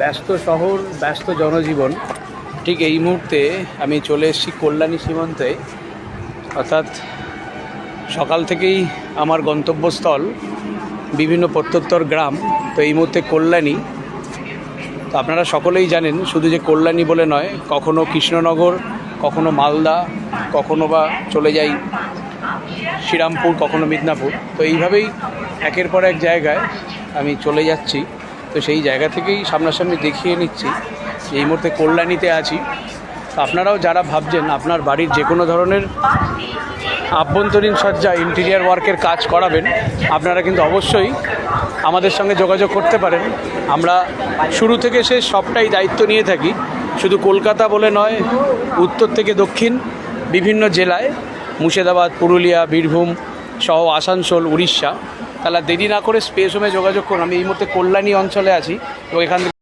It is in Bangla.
ব্যস্ত শহর, ব্যস্ত জনজীবন, ঠিক এই মুহূর্তে আমি চলে এসেছি কল্যাণী সীমান্তে। অর্থাৎ সকাল থেকেই আমার গন্তব্যস্থল বিভিন্ন প্রত্যুত্তর গ্রাম। তো এই মুহূর্তে কল্যাণী। তো আপনারা সকলেই জানেন, শুধু যে কল্যাণী বলে নয়, কখনো কৃষ্ণনগর, কখনো মালদা, কখনো বা চলে যাই শ্রীরামপুর, কখনো মিদনাপুর। তো এইভাবেই একের পর এক জায়গায় আমি চলে যাচ্ছি। তো সেই জায়গা থেকেই সামনাসামনি দেখিয়ে নিচ্ছি এই মুহূর্তে কল্যাণীতে আছি। তো আপনারাও যারা ভাবছেন আপনার বাড়ির যে কোনো ধরনের আভ্যন্তরীণ সজ্জা, ইন্টেরিয়ার ওয়ার্কের কাজ করাবেন, আপনারা কিন্তু অবশ্যই আমাদের সঙ্গে যোগাযোগ করতে পারেন। আমরা শুরু থেকে শেষ সবটাই দায়িত্ব নিয়ে থাকি। শুধু কলকাতা বলে নয়, উত্তর থেকে দক্ষিণ বিভিন্ন জেলায়, মুর্শিদাবাদ, পুরুলিয়া, বীরভূম সহ আসানসোল, উড়িষ্যা। তাহলে দেরি না করে স্পেস হোমে যোগাযোগ করুন। আমি এই মুহূর্তে কল্যাণী অঞ্চলে আছি এবং এখান থেকে